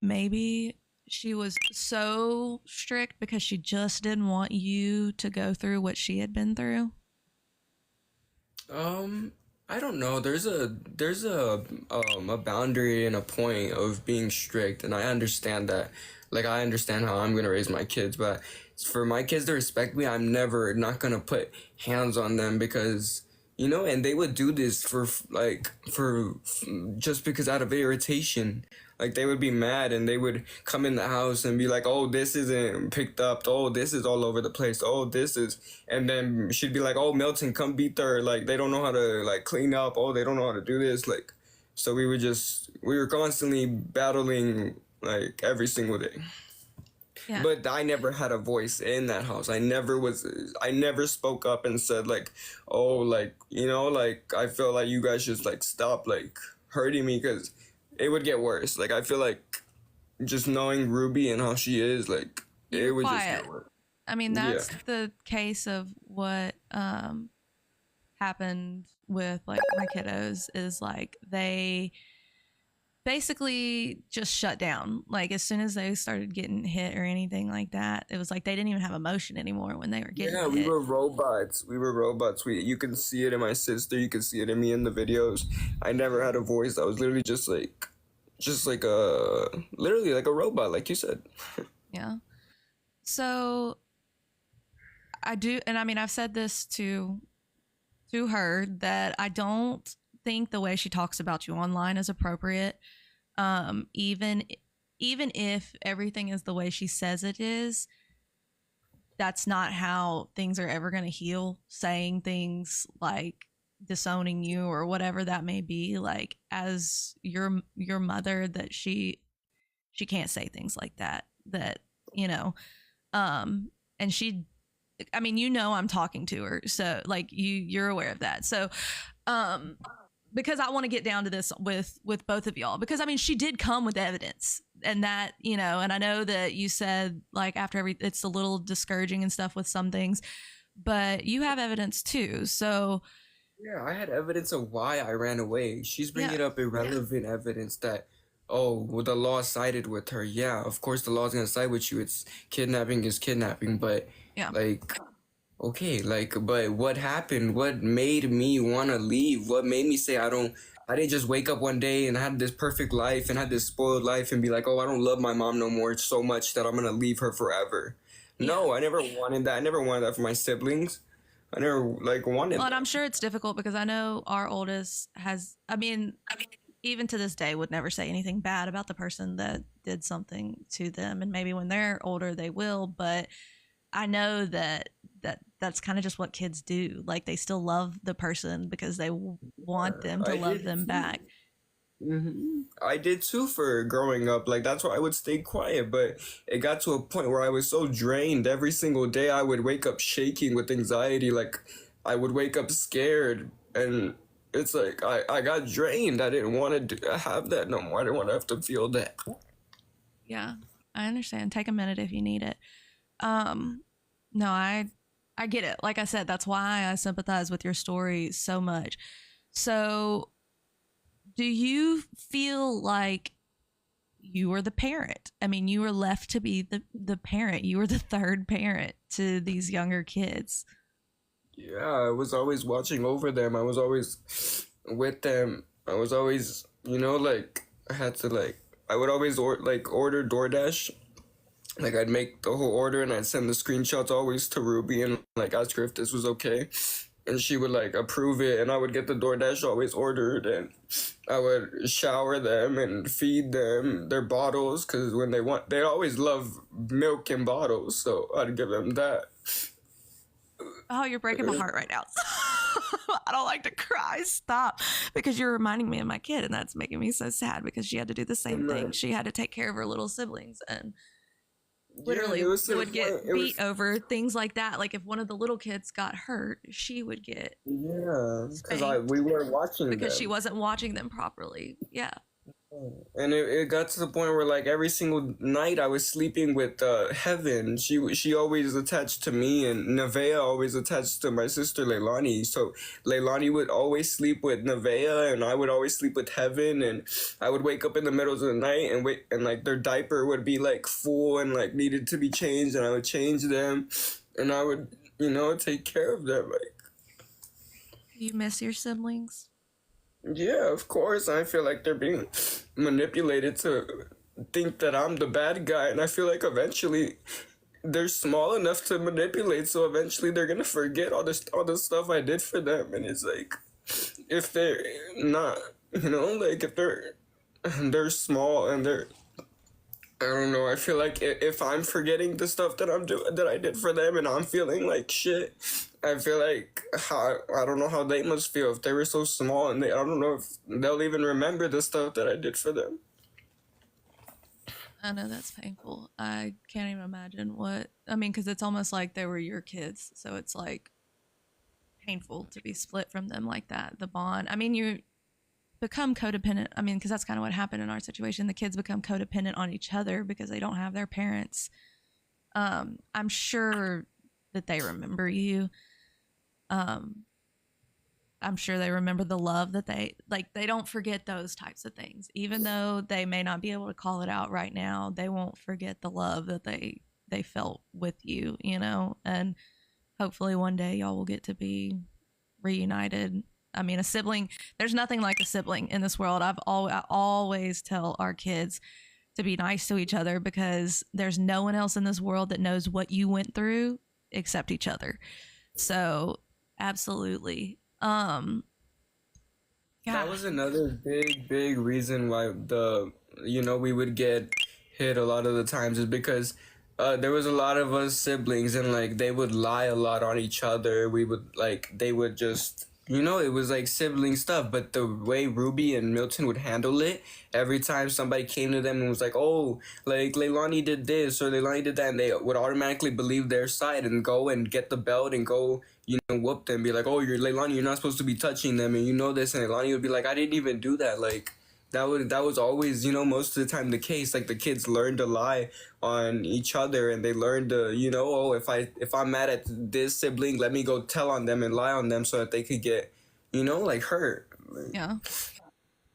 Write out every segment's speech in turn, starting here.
maybe she was so strict because she just didn't want you to go through what she had been through? Um, I don't know. There's a boundary and a point of being strict, and I understand that. Like I understand how I'm gonna raise my kids, but for my kids to respect me, I'm never not gonna put hands on them because and they would do this just because out of irritation. Like they would be mad and they would come in the house and be like, "Oh, this isn't picked up. Oh, this is all over the place. Oh, this is," and then she'd be like, "Oh, Milton, come beat her. Like they don't know how to like clean up. Oh, they don't know how to do this." Like, so we were constantly battling like every single day. Yeah. But I never had a voice in that house. I never spoke up and said like, "Oh, like, like I feel like you guys should like stop like hurting me because it would get worse." Like I feel like just knowing Ruby and how she is, like You it were would just quiet. get worse. I mean, Yeah. that's the case of what happened with like my kiddos is like they basically just shut down. Like as soon as they started getting hit or anything like that, it was like they didn't even have emotion anymore when they were getting Yeah, we hit. were robots. We were robots. You can see it in my sister. You can see it in me in the videos. I never had a voice. I was literally just like literally like a robot, like you said. Yeah. So I do, and I mean, I've said this to her that I don't think the way she talks about you online is appropriate. Even if everything is the way she says it is, that's not how things are ever going to heal. Saying things like disowning you or whatever that may be, like as your mother, that she can't say things like that. That you know, and she, I mean, I'm talking to her, so like you're aware of that. So, um, because I want to get down to this with both of y'all, because I mean, she did come with evidence, and that and I know that you said like after it's a little discouraging and stuff with some things, but you have evidence too. So Yeah, I had evidence of why I ran away. She's yeah, bringing up irrelevant evidence that, oh, well, the law sided with her. Yeah, of course the law's gonna side with you. It's kidnapping is kidnapping, but yeah. like, okay, like, but what happened? What made me want to leave? What made me say I didn't just wake up one day and had this perfect life and had this spoiled life and be like, oh, I don't love my mom no more so much that I'm gonna leave her forever. Yeah. No, I never wanted that. I never wanted that for my siblings. I never like wanted Well, and that. I'm sure it's difficult because I know our oldest has, I mean, even to this day, would never say anything bad about the person that did something to them. And maybe when they're older, they will. But I know that's kind of just what kids do. Like they still love the person because they want them to I love did them too. back. I did too for growing up. Like that's why I would stay quiet. But it got to a point where I was so drained. Every single day, I would wake up shaking with anxiety. Like I would wake up scared, and it's like I got drained. I didn't want to have that no more. I didn't want to have to feel that. Yeah, I understand. Take a minute if you need it. Um, no, I get it. Like I said, that's why I sympathize with your story so much. So, do you feel like you were the parent? I mean, you were left to be the parent. You were the third parent to these younger kids. Yeah, I was always watching over them. I was always with them. I was always, like I had to like I would always order DoorDash. Like I'd make the whole order and I'd send the screenshots always to Ruby and like ask her if this was okay. And she would like approve it and I would get the DoorDash always ordered and I would shower them and feed them their bottles because they always love milk in bottles, so I'd give them that. Oh, you're breaking my heart right now. I don't like to cry. Stop. Because you're reminding me of my kid, and that's making me so sad because she had to do the same And thing. She had to take care of her little siblings and yeah, literally it was to the would point. get beat over things like that. Like if one of the little kids got hurt, she would get Yeah, because spanked we weren't watching because she them. wasn't watching them properly. Yeah. And it got to the point where like every single night I was sleeping with Heaven. She always attached to me, and Nevaeh always attached to my sister Leilani. So Leilani would always sleep with Nevaeh, and I would always sleep with Heaven. And I would wake up in the middle of the night and wait, and like their diaper would be like full and like needed to be changed, and I would change them, and I would take care of them. Like You miss your siblings? yeah, of course. I feel like they're being manipulated to think that I'm the bad guy, and I feel like eventually they're small enough to manipulate, so eventually they're gonna forget all the stuff I did for them, and it's like if they're not, like if they're small and they're I don't know. I feel like if I'm forgetting the stuff that I'm doing that I did for them, and I'm feeling like shit, I feel like I don't know how they must feel if they were so small, and I don't know if they'll even remember the stuff that I did for them. I know that's painful. I can't even imagine what I mean, because it's almost like they were your kids, so it's like painful to be split from them like that. The bond. I mean, you become codependent. I mean, because that's kind of what happened in our situation. The kids become codependent on each other because they don't have their parents. I'm sure that they remember you. Um, I'm sure they remember the love that they like. They don't forget those types of things, even though they may not be able to call it out right now. They won't forget the love that they felt with you, and hopefully one day y'all will get to be reunited. I mean, a sibling, there's nothing like a sibling in this world. I always tell our kids to be nice to each other because there's no one else in this world that knows what you went through except each other. So, absolutely. That God, was another big reason why we would get hit a lot of the times is because there was a lot of us siblings, and like they would lie a lot on each other. We would like they would just it was like sibling stuff, but the way Ruby and Milton would handle it, every time somebody came to them and was like, "Oh, like Leilani did this or Leilani did that," and they would automatically believe their side and go and get the belt and go whoop them, be like, "Oh, you're Leilani, you're not supposed to be touching them," and this, and Leilani would be like, "I didn't even do that." Like that was always most of the time the case. Like the kids learned to lie on each other, and they learned to oh, if I'm mad at this sibling, let me go tell on them and lie on them so that they could get like hurt. yeah.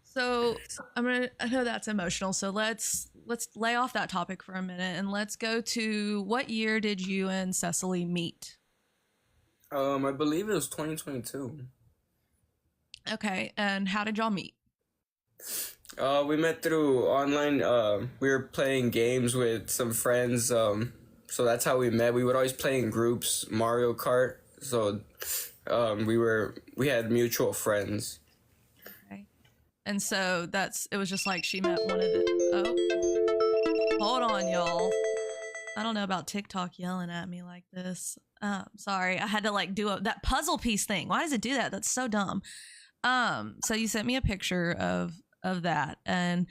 So I know that's emotional. So let's lay off that topic for a minute and let's go to what year did you and Cecily meet? I believe it was 2022. Okay, and how did y'all meet? We met through online. We were playing games with some friends. So that's how we met. We would always play in groups, Mario Kart. So, we had mutual friends. Okay. And so it was just like she met one of the hold on, y'all. I don't know about TikTok yelling at me like this. Sorry, I had to like do that puzzle piece thing. Why does it do that? That's so dumb. So you sent me a picture of that, and